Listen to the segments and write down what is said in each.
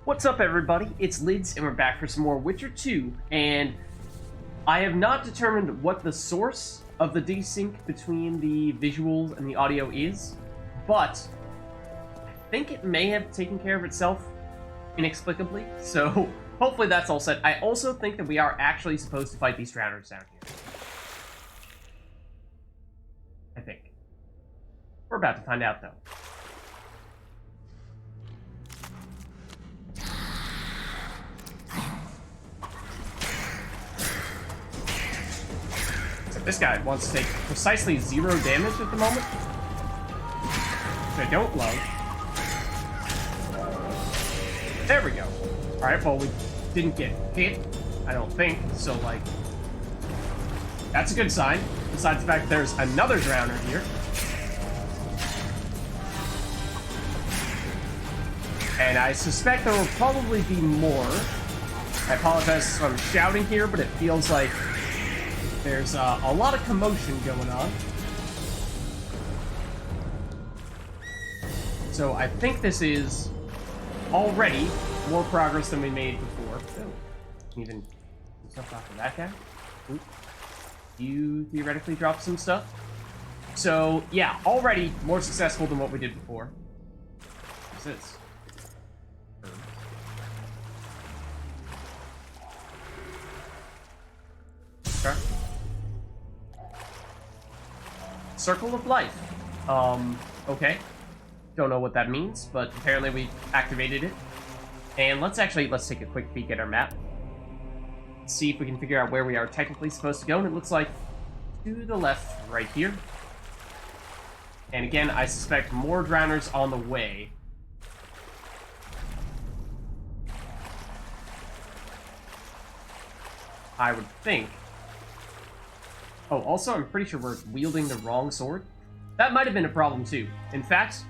What's up, everybody? It's Lids, and we're back for some more Witcher 2, and I have not determined what the source of the desync between the visuals and the audio is, but I think it may have taken care of itself inexplicably, so hopefully that's all set. I also think that we are actually supposed to fight these drowners down here. I think. We're about to find out, though. This guy wants to take precisely 0 damage at the moment, which I don't love. There we go. Alright, well, we didn't get hit, I don't think, so, like, that's a good sign, besides the fact that there's another drowner here. And I suspect there will probably be more. I apologize if I'm shouting here, but it feels like there's a lot of commotion going on. So I think this is already more progress than we made before. Oh, even do stuff after that guy. Ooh. You theoretically dropped some stuff. So yeah, already more successful than what we did before. What's this? Okay. Circle of Life. Okay. Don't know what that means, but apparently we activated it. And let's take a quick peek at our map. See if we can figure out where we are technically supposed to go, and it looks like to the left right here. And again, I suspect more drowners on the way. I would think. Oh, also, I'm pretty sure we're wielding the wrong sword. That might have been a problem, too. In fact,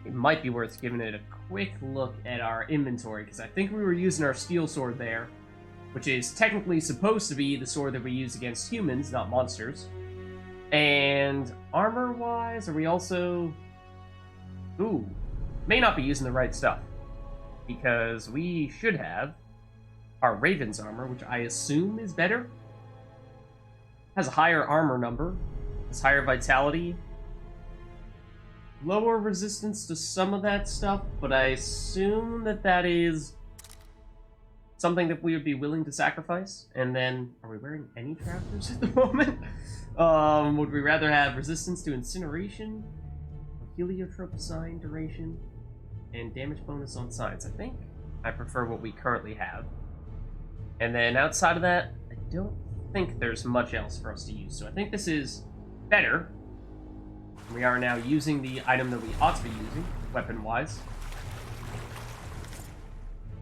it might be worth giving it a quick look at our inventory, because I think we were using our steel sword there, which is technically supposed to be the sword that we use against humans, not monsters. And armor-wise, are we also... Ooh, may not be using the right stuff, because we should have our Raven's armor, which I assume is better. Has a higher armor number, has higher vitality, lower resistance to some of that stuff, but I assume that that is something that we would be willing to sacrifice. And then, are we wearing any trousers at the moment? Would we rather have resistance to incineration, heliotrope sign duration, and damage bonus on signs? I think I prefer what we currently have. And then outside of that, I don't think there's much else for us to use, so I think this is better. We are now using the item that we ought to be using, weapon-wise.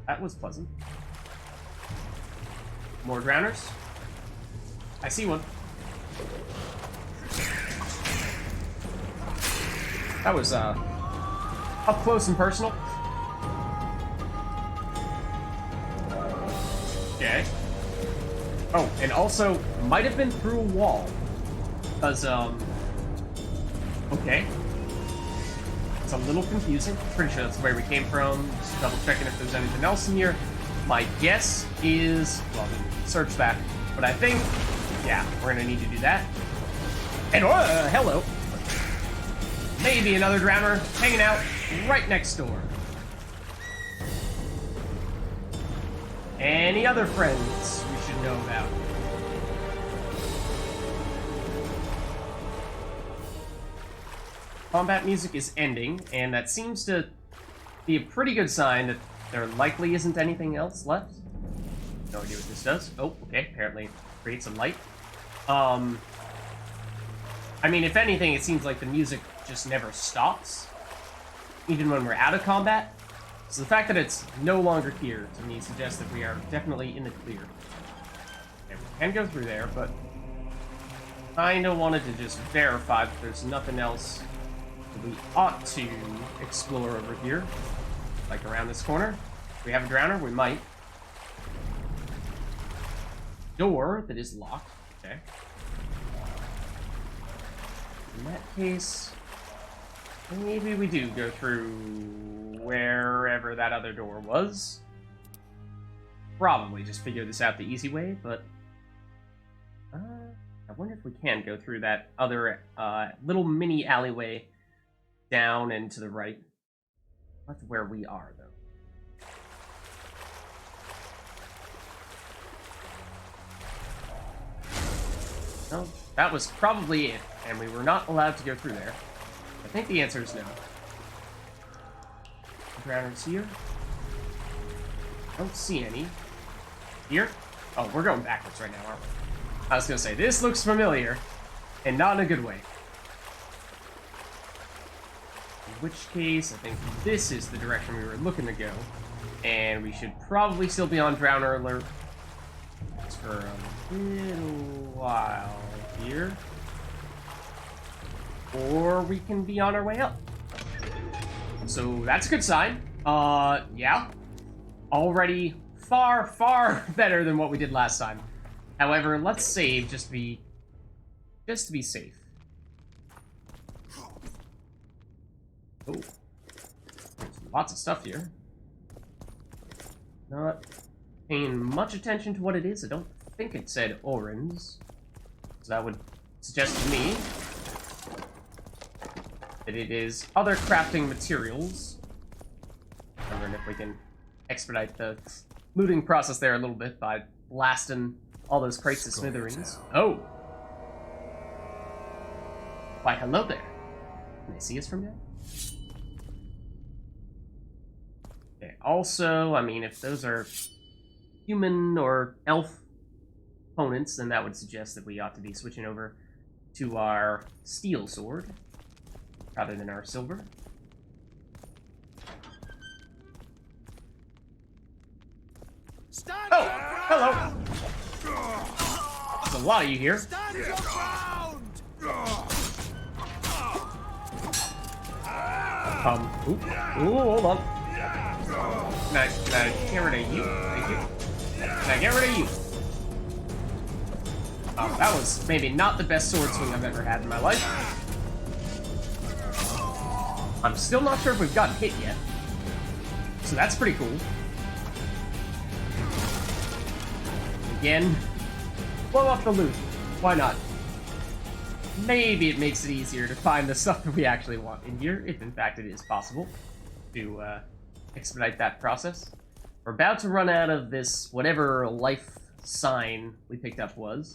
That was pleasant. More drowners. I see one. That was up close and personal. Okay. Oh, and also, might have been through a wall. Because, okay. It's a little confusing. Pretty sure that's where we came from. Just double checking if there's anything else in here. My guess is, well, search that. But I think, yeah, we're gonna need to do that. And, hello. Maybe another drowner hanging out right next door. Any other friends we should know about? Combat music is ending, and that seems to be a pretty good sign that there likely isn't anything else left. No idea what this does. Oh, okay, apparently it creates some light. I mean, if anything, it seems like the music just never stops, even when we're out of combat. So the fact that it's no longer here, to me, suggests that we are definitely in the clear. Okay, we can go through there, but I kinda wanted to just verify that there's nothing else that we ought to explore over here. Like around this corner. If we have a drowner, we might. Door that is locked. Okay. In that case, Maybe we do go through wherever that other door was. Probably just figure this out the easy way, but... I wonder if we can go through that other little mini alleyway down and to the right. That's where we are, though. No, that was probably it, and we were not allowed to go through there. I think the answer is no. Drowners here. Don't see any. Here? Oh, we're going backwards right now, aren't we? I was gonna say, this looks familiar, and not in a good way. In which case, I think this is the direction we were looking to go, and we should probably still be on Drowner Alert for a little while here. Or we can be on our way up. So that's a good sign. Yeah. Already far, far better than what we did last time. However, let's save just to be safe. Oh. There's lots of stuff here. Not paying much attention to what it is. I don't think it said Orens. So that would suggest to me that it is other crafting materials. Wondering if we can expedite the looting process there a little bit by blasting all those crates to smithereens. Oh! Why, hello there. Can they see us from there? Okay, also, I mean, if those are human or elf opponents, then that would suggest that we ought to be switching over to our steel sword rather than our silver. Oh! Hello! There's a lot of you here. Ooh, hold on. Can I get rid of you? Thank you. Can I get rid of you? Oh, that was maybe not the best sword swing I've ever had in my life. I'm still not sure if we've gotten hit yet. So that's pretty cool. Again, blow up the loot. Why not? Maybe it makes it easier to find the stuff that we actually want in here, if in fact it is possible to expedite that process. We're about to run out of this, whatever life sign we picked up was.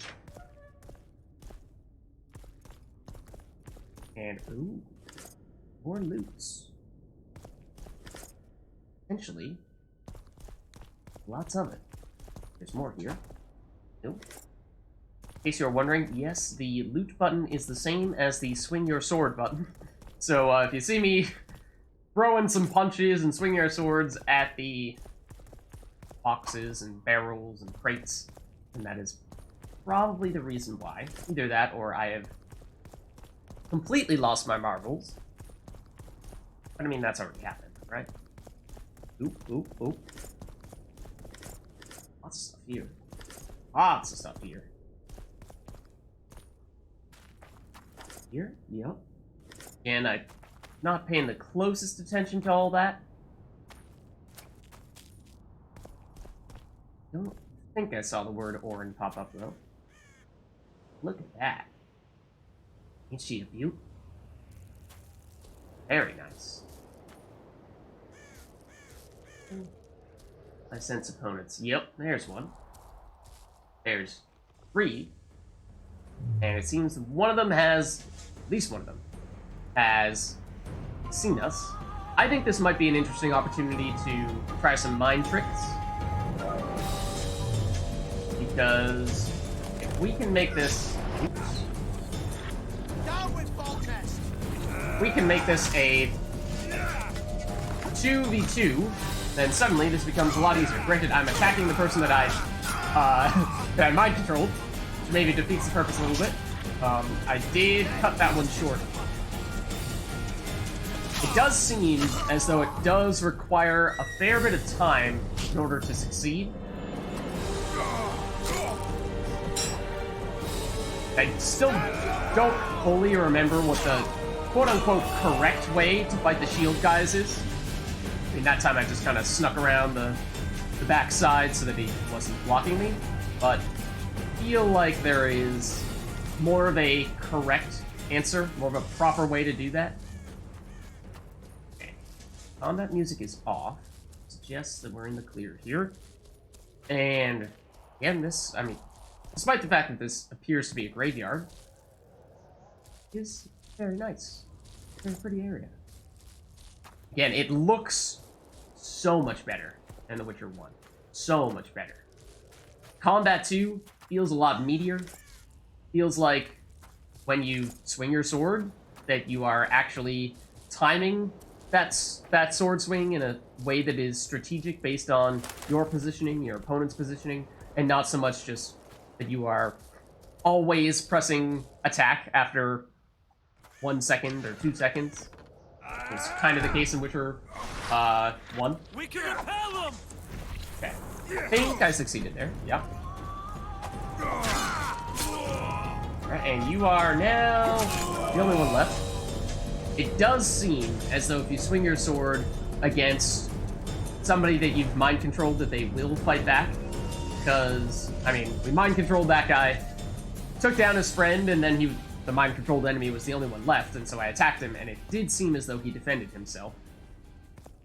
And, ooh, more loots. Essentially, lots of it. There's more here. Nope. In case you're wondering, yes, the loot button is the same as the swing your sword button. So if you see me throwing some punches and swinging our swords at the boxes and barrels and crates, then that is probably the reason why. Either that or I have completely lost my marbles. But I mean, that's already happened, right? Oop, oop, oop. Lots of stuff here. Lots of stuff here. Here? Yep. And I'm not paying the closest attention to all that. Don't think I saw the word Orin pop up, though. Look at that. Ain't she a beaut? Very nice. I sense opponents. Yep, there's one. There's 3. And it seems one of them has, at least one of them, has seen us. I think this might be an interesting opportunity to try some mind tricks. Because if we can make this... Oops. We can make this a 2v2, then suddenly this becomes a lot easier. Granted, I'm attacking the person that I mind controlled, which maybe defeats the purpose a little bit. I did cut that one short. It does seem as though it does require a fair bit of time in order to succeed. I still don't fully remember what the quote-unquote correct way to fight the shield guys is. I mean, that time I just kind of snuck around the backside so that he wasn't blocking me, but I feel like there is more of a correct answer, more of a proper way to do that. Okay. Combat music is off. Suggests that we're in the clear here. And again, this, I mean, despite the fact that this appears to be a graveyard, is very nice. Very pretty area. Again, it looks so much better than The Witcher 1. So much better. Combat 2 feels a lot meatier. Feels like when you swing your sword, that you are actually timing that sword swing in a way that is strategic based on your positioning, your opponent's positioning, and not so much just that you are always pressing attack after 1 second or 2 seconds. It's kind of the case in Witcher 1. We can repel them! Okay. I think I succeeded there. Yep. Alright, and you are now the only one left. It does seem as though if you swing your sword against somebody that you've mind-controlled, that they will fight back. Because, I mean, we mind-controlled that guy, took down his friend, and then the mind-controlled enemy was the only one left, and so I attacked him, and it did seem as though he defended himself.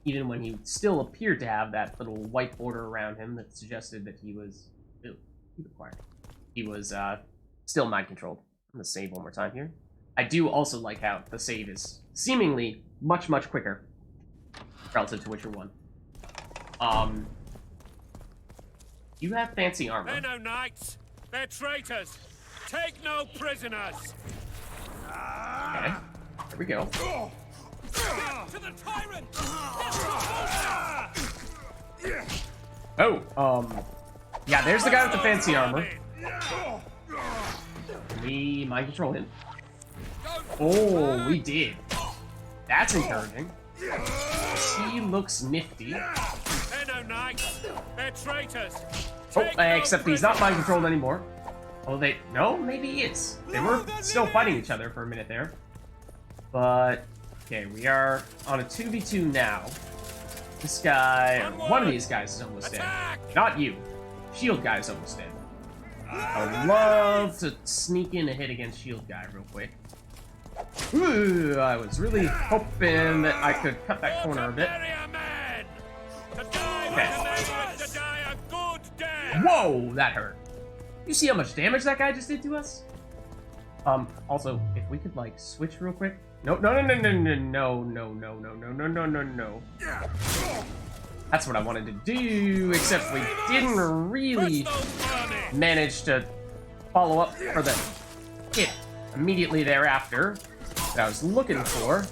Even when he still appeared to have that little white border around him that suggested that he was... Ew, he was, still mind-controlled. I'm gonna save one more time here. I do also like how the save is seemingly much, much quicker relative to Witcher 1. You have fancy armor. They're no knights. They're traitors. Take no prisoners. Okay, here we go. To the tyrant. Oh, yeah, there's the guy with the fancy armor. We mind control him. Oh, we did. That's encouraging. He looks nifty. They're no knights. They're traitors. Oh, except he's not mind controlled anymore. Oh, no, maybe he is. They were still fighting each other for a minute there. But, okay, we are on a 2v2 now. This guy, or one of these guys is almost dead. Not you. Shield guy's almost dead. I would love to sneak in a hit against Shield guy real quick. Ooh, I was really hoping that I could cut that corner a bit. Okay. Whoa, that hurt. You see how much damage that guy just did to us? Also, if we could, like, switch real quick. No. That's what I wanted to do, except we didn't really manage to follow up for the hit immediately thereafter that I was looking for.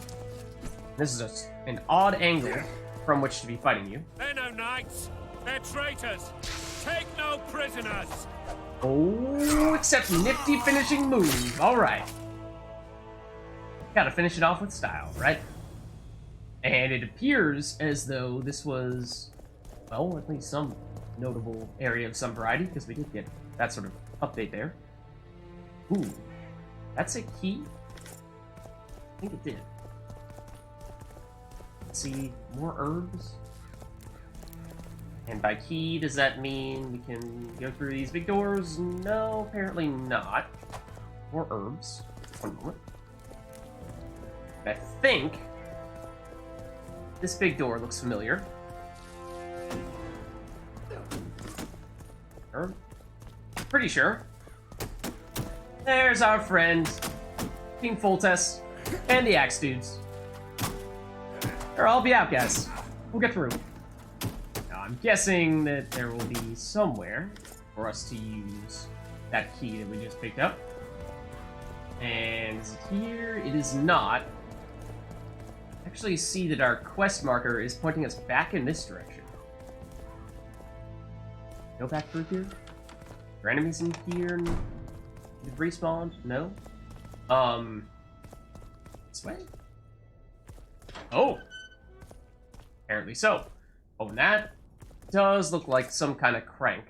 This is an odd angle from which to be fighting you. They're no knights. They're traitors. Take no prisoners. Oh, except nifty finishing move. All right. Gotta finish it off with style, right? And it appears as though this was, well, at least some notable area of some variety, because we did get that sort of update there. Ooh, that's a key? I think it did. Let's see, more herbs. And by key, does that mean we can go through these big doors? No, apparently not. More herbs. One moment. I think this big door looks familiar. Pretty sure. There's our friend, King Foltest, and the Axe Dudes. Or I'll be out, guys. We'll get through. Now, I'm guessing that there will be somewhere for us to use that key that we just picked up. And here it is not. Actually see that our quest marker is pointing us back in this direction. Go back through here? Are enemies in here? Did respawn? No? This way? Oh! Apparently so. Oh, and that does look like some kind of crank.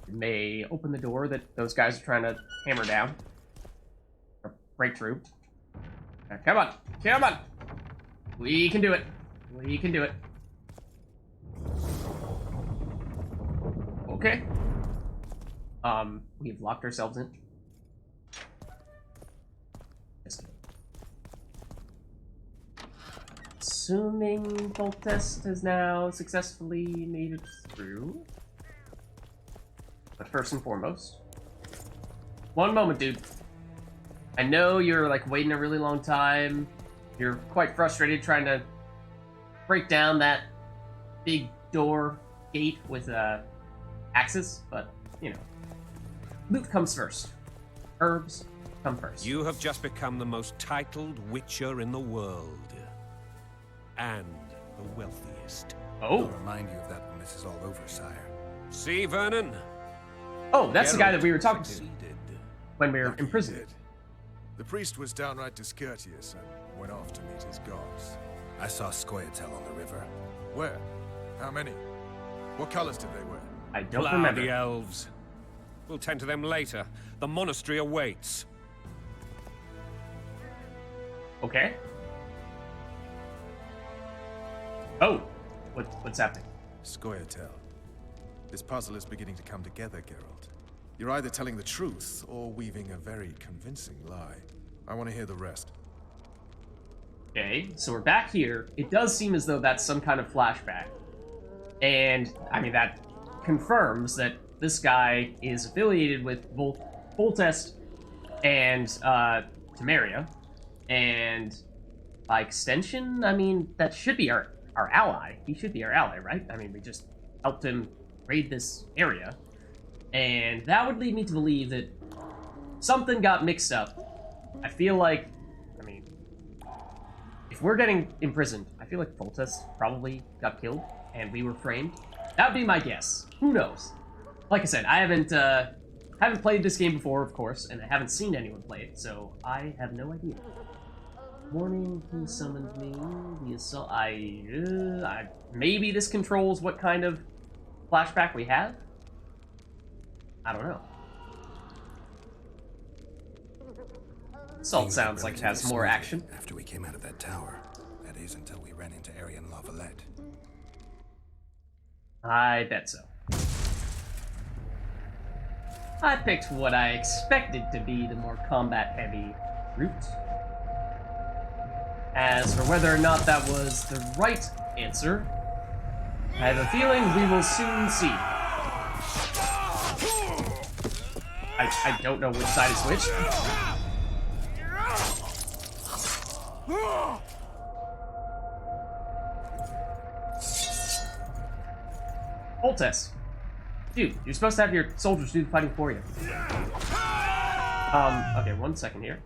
It may open the door that those guys are trying to hammer down. Or break through. Come on. Come on. We can do it. We can do it. Okay. We've locked ourselves in. Just kidding. Assuming bolt test has now successfully made it through. But first and foremost, one moment, dude. I know you're like waiting a really long time. You're quite frustrated trying to break down that big door gate with axes, but you know, loot comes first. Herbs come first. You have just become the most titled witcher in the world. And the wealthiest. Oh. I'll remind you of that when this is all over, sire. See, Vernon? Oh, that's the guy that we were talking to succeeded. when we were Lucky imprisoned. he did. The priest was downright discourteous and went off to meet his gods. I saw Scoia'tael on the river. Where? How many? What colors did they wear? I don't Plough remember. the elves. We'll tend to them later. The monastery awaits. Okay. Oh, what's happening? Scoia'tael. This puzzle is beginning to come together, Geralt. You're either telling the truth or weaving a very convincing lie. I want to hear the rest. Okay, so we're back here. It does seem as though that's some kind of flashback. And, I mean, that confirms that this guy is affiliated with both Foltest and Temeria. And by extension, I mean, that should be our ally. He should be our ally, right? I mean, we just helped him raid this area. And that would lead me to believe that something got mixed up. I feel like, I mean, if we're getting imprisoned, I feel like Foltest probably got killed and we were framed. That would be my guess. Who knows? Like I said, I haven't played this game before, of course, and I haven't seen anyone play it, so I have no idea. Warning, he summoned me. The assault. Maybe this controls what kind of flashback we have? I don't know. Assault Things sounds went like it has relatively more smoothly action. After we came out of that tower. That is, until we ran into Aryan Lavalette. I bet so. I picked what I expected to be the more combat-heavy route. As for whether or not that was the right answer, I have a feeling we will soon see. I don't know which side is which. Foltest. Dude, you're supposed to have your soldiers do the fighting for you. Okay, 1 second here.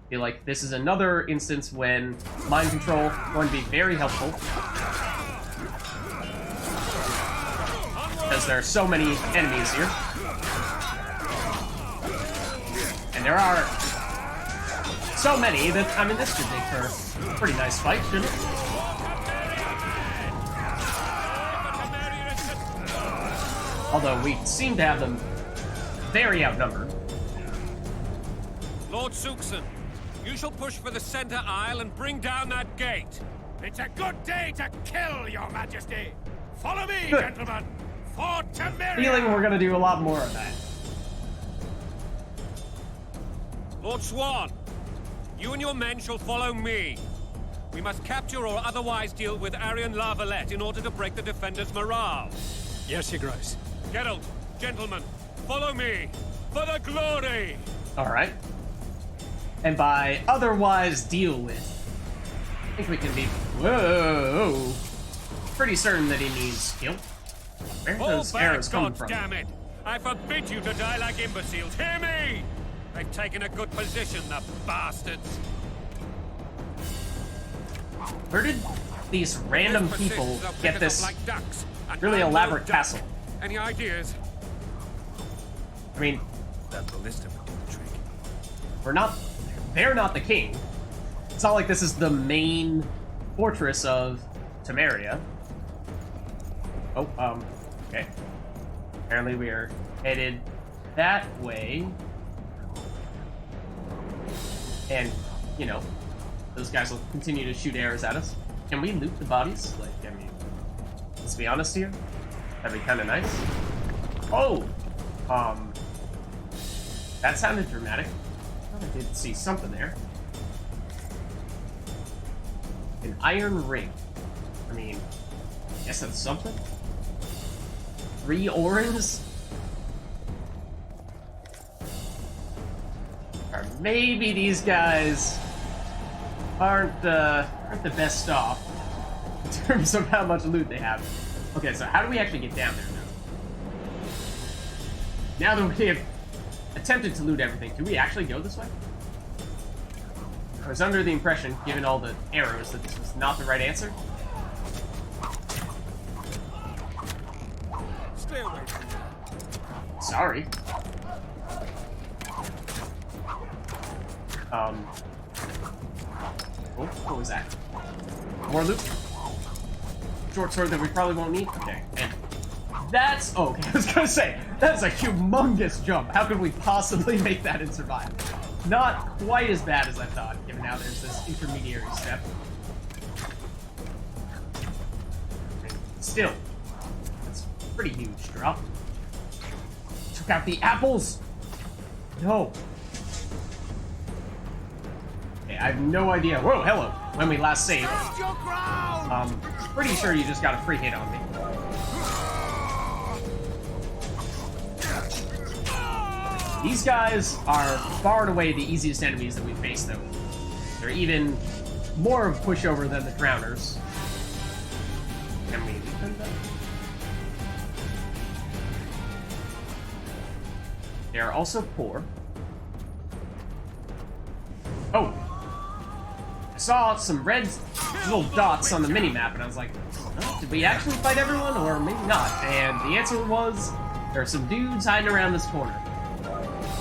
I feel like this is another instance when mind control is going to be very helpful. Because there are so many enemies here. And there are so many that, I mean, this should make for a pretty nice fight, shouldn't it? Although we seem to have them very outnumbered. Lord Suxon, you shall push for the center aisle and bring down that gate. It's a good day to kill, your majesty. Follow me, Good. gentlemen. For Temeria. Feeling we're gonna do a lot more of that. Lord Swan, you and your men shall follow me. We must capture or otherwise deal with Aryan Lavalette in order to break the defenders' morale. Yes, your grace. Geralt, gentlemen, follow me for the glory. Alright. And by otherwise deal with, I think we can be, whoa, pretty certain that he means kill. Where are those arrows coming from? Damn it! I forbid you to die like imbeciles. Hear me! They've taken a good position, the bastards. Where did these random Those people positions will get pick us this up like ducks, and really I'm no elaborate duck. castle? Any ideas? I mean, That ballista would do the trick. they're not the king. It's not like this is the main fortress of Temeria. Oh, okay. Apparently we are headed that way. And, you know, those guys will continue to shoot arrows at us. Can we loot the bodies? Like, I mean, let's be honest here. That'd be kind of nice. Oh! That sounded dramatic. I thought I did see something there. An iron ring. I mean, I guess that's something. 3 oranges? Or maybe these guys aren't the best off in terms of how much loot they have. Okay, so how do we actually get down there now? Now that we have attempted to loot everything, do we actually go this way? I was under the impression, given all the arrows, that this was not the right answer. Stay away from me. Sorry. Oh, what was that? More loot? Short sword that we probably won't need? Okay, and that's... Oh, okay, I was gonna say, that's a humongous jump. How could we possibly make that and survive? Not quite as bad as I thought, given now there's this intermediary step. And still, that's a pretty huge drop. Took out the apples! No. Okay, I have no idea. Whoa, hello. When we last saved. Pretty sure you just got a free hit on me. These guys are far and away the easiest enemies that we face, though. They're even more of a pushover than the drowners. Can we leave them, though? They are also poor. Oh! I saw some red little dots on the mini-map, and I was like, oh, did we actually fight everyone, or maybe not? And the answer was, there are some dudes hiding around this corner.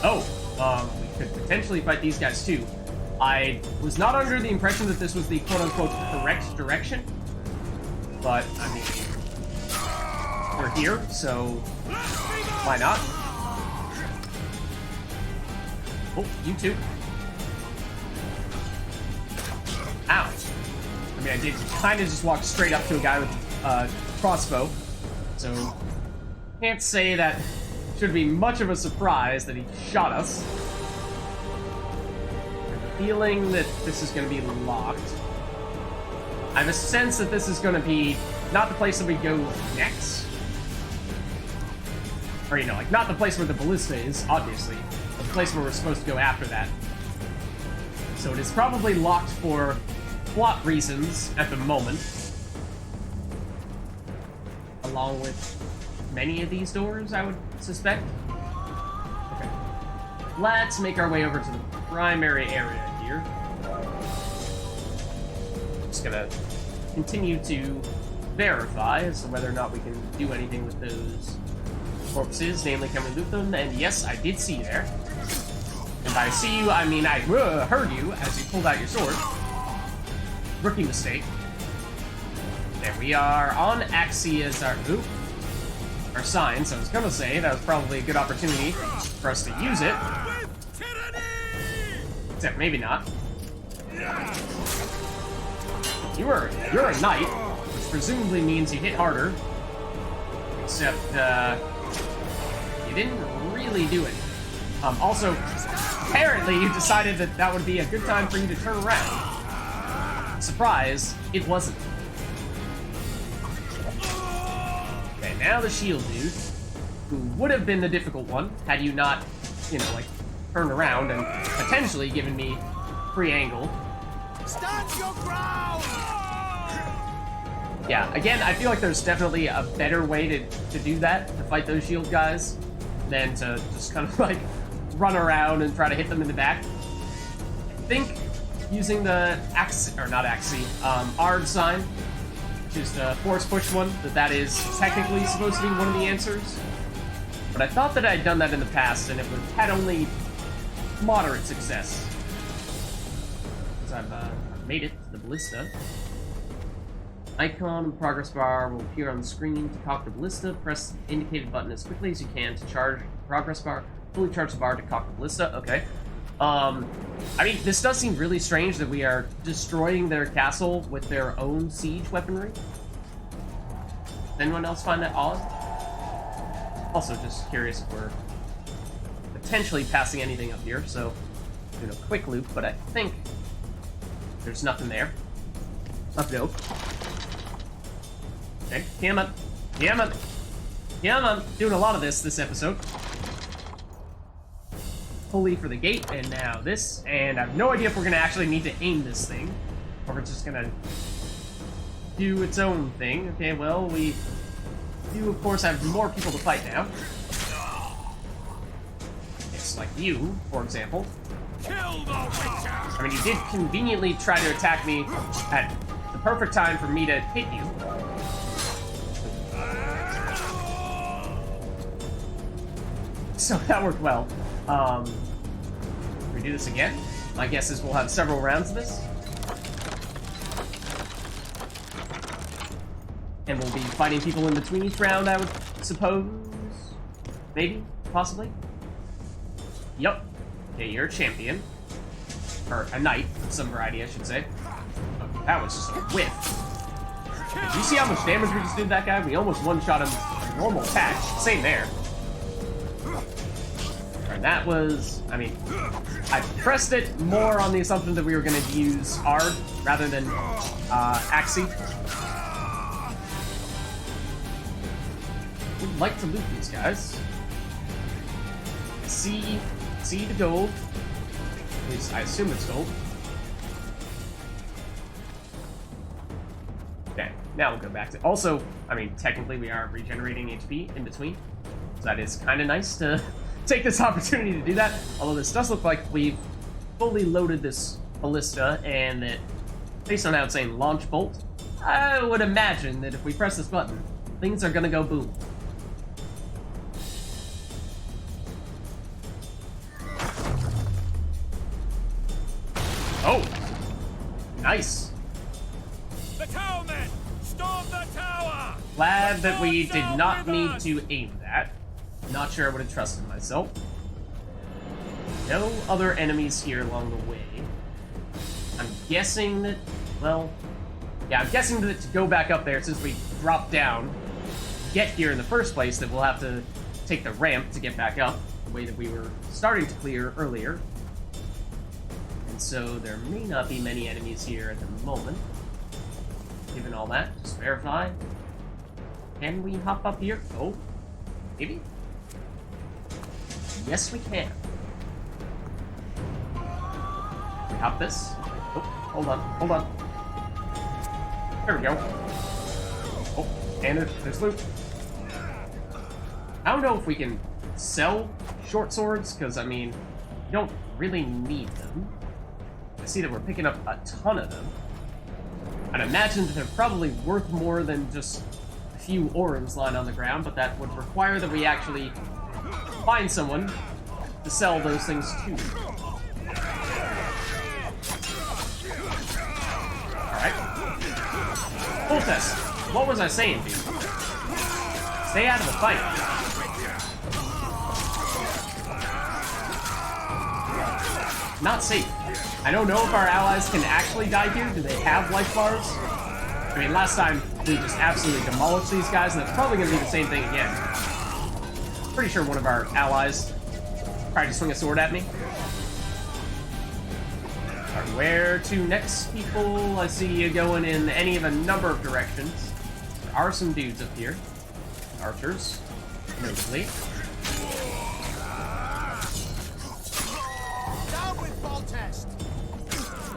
Oh, we could potentially fight these guys too. I was not under the impression that this was the quote-unquote correct direction, but, I mean, we're here, so why not? Oh, you too. Ow. I mean, I did kind of just walk straight up to a guy with a crossbow, so can't say that should be much of a surprise that he shot us. I'm feeling that this is going to be locked. I have a sense that this is going to be not the place that we go next. Or, you know, like, not the place where the ballista is, obviously, but the place where we're supposed to go after that. So it is probably locked for plot reasons at the moment. Along with many of these doors, I would suspect. Okay. Let's make our way over to the primary area here. Just gonna continue to verify as to whether or not we can do anything with those corpses, namely can we loot them, and yes, I did see you there. And by see you, I mean I heard you as you pulled out your sword. Rookie mistake. There we are on Axie as our sign, so I was gonna say that was probably a good opportunity for us to use it. Except maybe not. You're a knight, which presumably means you hit harder. Except you didn't really do it. Also, apparently you decided that that would be a good time for you to turn around. Surprise, it wasn't. Okay, now the shield dude, who would have been the difficult one had you not, you know, like, turned around and potentially given me free angle. Stand your ground! Yeah, again, I feel like there's definitely a better way to do that, to fight those shield guys, than to just kind of, like, run around and try to hit them in the back. I think using the Ard sign, which is the force push one, that is technically supposed to be one of the answers. But I thought that I had done that in the past, and it had only moderate success. Because I've made it to the ballista. Icon on the progress bar will appear on the screen. To cock the ballista, press the indicated button as quickly as you can to charge the progress bar. Fully charge the bar to cock the ballista. Okay. I mean, this does seem really strange that we are destroying their castle with their own siege weaponry. Does anyone else find that odd? Also, just curious if we're potentially passing anything up here, so doing a quick loop, but I think there's nothing there. Up no. Okay, come on. Come on. Come on. Doing a lot of this episode. Pulley for the gate, and now this, and I have no idea if we're gonna actually need to aim this thing, or we're just gonna do its own thing. Okay, well, we do, of course, have more people to fight now. It's like you, for example. I mean, you did conveniently try to attack me at the perfect time for me to hit you. So that worked well. We do this again. My guess is we'll have several rounds of this. And we'll be fighting people in between each round, I would suppose. Maybe? Possibly? Yup. Okay, you're a champion. Or a knight of some variety, I should say. Oh, that was just a whiff. Did you see how much damage we just did to that guy? We almost one-shot him with a normal attack. Same there. And that was, I mean, I pressed it more on the assumption that we were going to use Ard rather than Axie. Would like to loot these guys. See the gold. At least I assume it's gold. Okay, now we'll go back to. Also, I mean, technically we are regenerating HP in between, so that is kind of nice to take this opportunity to do that. Although this does look like we've fully loaded this ballista, and that, based on how it's saying launch bolt, I would imagine that if we press this button, things are gonna go boom. Oh! Nice! The tower men! Storm the tower! Glad that we did not need to aim that. Not sure I would have trusted myself. No other enemies here along the way. I'm guessing that, well, yeah, I'm guessing that to go back up there, since we dropped down, get here in the first place, that we'll have to take the ramp to get back up, the way that we were starting to clear earlier. And so there may not be many enemies here at the moment. Given all that, just verify. Can we hop up here? Oh, maybe? Yes, we can. We hop this. Oh, hold on. There we go. Oh, and there's loot. I don't know if we can sell short swords, because, I mean, you don't really need them. I see that we're picking up a ton of them. I'd imagine that they're probably worth more than just a few orens lying on the ground, but that would require that we actually find someone to sell those things to. Alright. Full test. What was I saying, dude? Stay out of the fight. Not safe. I don't know if our allies can actually die here. Do they have life bars? I mean, last time we just absolutely demolished these guys, and that's probably going to be the same thing again. Pretty sure one of our allies tried to swing a sword at me. Alright, where to next, people? I see you going in any of a number of directions. There are some dudes up here. Archers, mostly.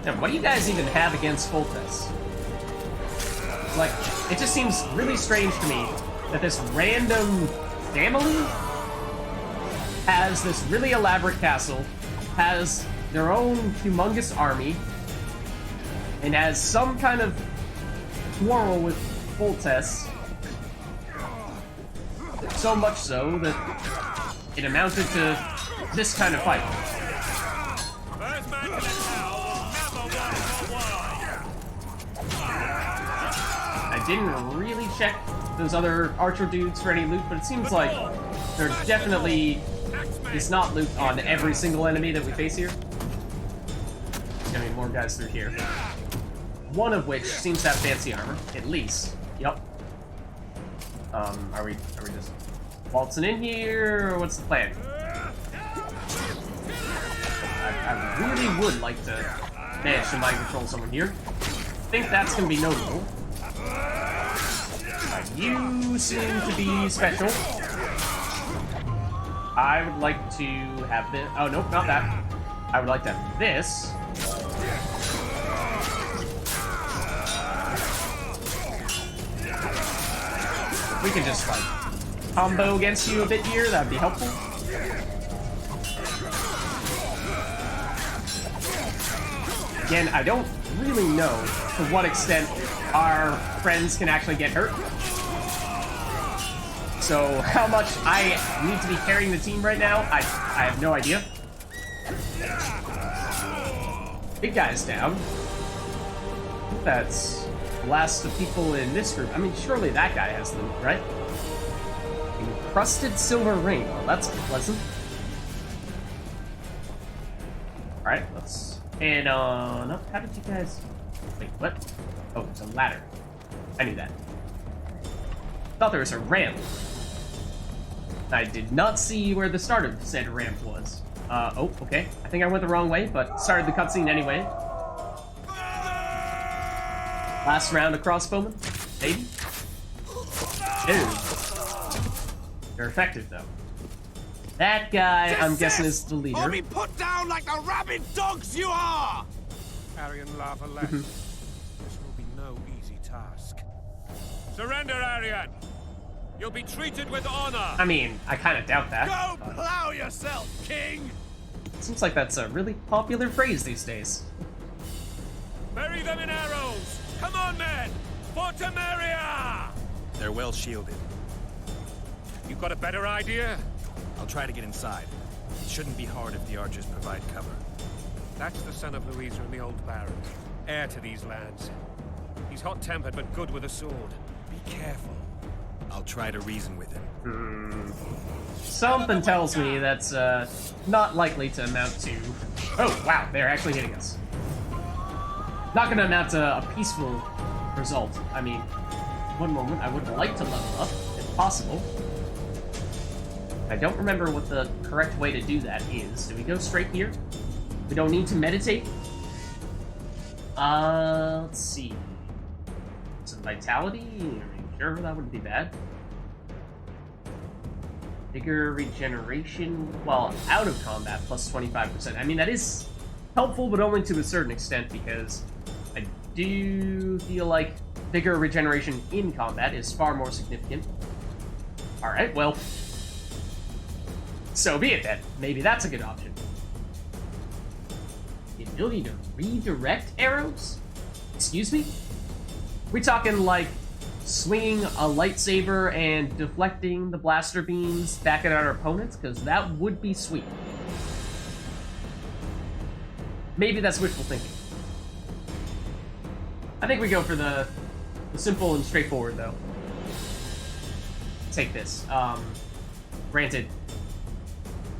Now, what do you guys even have against Foltest? Like, it just seems really strange to me that this random family has this really elaborate castle, has their own humongous army, and has some kind of quarrel with Foltest. So much so that it amounted to this kind of fight. First man to the tower will never walk I didn't really check those other archer dudes for any loot, but it seems like there definitely is not loot on every single enemy that we face here. gonna be more guys through here. One of which seems to have fancy armor, at least. Yep. Are we just waltzing in here, or what's the plan? I really would like to manage to mind control someone here. I think that's gonna be notable. You seem to be special. I would like to have this. Oh, nope, not that. I would like to have this. We can just, like, combo against you a bit here. That'd be helpful. Again, I don't really know to what extent our friends can actually get hurt. So how much I need to be carrying the team right now, I have no idea. Big guy's down. That's the last of people in this group. I mean, surely that guy has them, right? Encrusted silver ring. Well, that's pleasant. Alright, let's head on up. How did you guys... Wait, what? Oh, it's a ladder. I knew that. Thought there was a ramp. I did not see where the start of said ramp was. Oh, okay. I think I went the wrong way, but started the cutscene anyway. Last round of crossbowmen, maybe? Dude. They're effective, though. That guy, I'm guessing, is the leader. Or be put down like the rabid dogs you are! Aryan Lavalet. This will be no easy task. Surrender, Aryan! You'll be treated with honor! I mean, I kind of doubt that. Go plow yourself, king! Seems like that's a really popular phrase these days. Bury them in arrows! Come on, men! For Temeria! They're well shielded. You got a better idea? I'll try to get inside. It shouldn't be hard if the archers provide cover. That's the son of Louisa and the old Baron, heir to these lands. He's hot-tempered but good with a sword. Be careful. I'll try to reason with him. Something tells me that's not likely to amount to... Oh, wow, they're actually hitting us. Not gonna amount to a peaceful result. I mean, one moment, I would like to level up, if possible. I don't remember what the correct way to do that is. Do we go straight here? We don't need to meditate? Let's see. Some vitality? Are you sure that wouldn't be bad? Bigger regeneration while out of combat, plus 25%. I mean, that is helpful, but only to a certain extent, because I do feel like bigger regeneration in combat is far more significant. Alright, well, so be it then. Maybe that's a good option. The ability to redirect arrows? Excuse me? We talking like swinging a lightsaber and deflecting the blaster beams back at our opponents? Because that would be sweet. Maybe that's wishful thinking. I think we go for the simple and straightforward, though. Take this. Granted,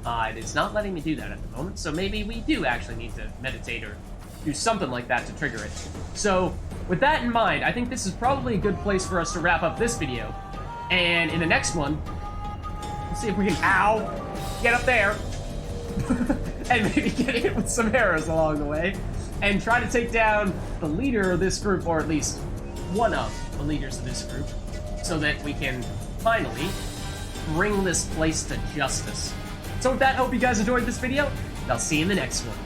it's not letting me do that at the moment, so maybe we do actually need to meditate or do something like that to trigger it. So, with that in mind, I think this is probably a good place for us to wrap up this video. And in the next one, we'll see if we can, ow, get up there, and maybe get hit with some arrows along the way, and try to take down the leader of this group, or at least one of the leaders of this group, so that we can finally bring this place to justice. So with that, hope you guys enjoyed this video, and I'll see you in the next one.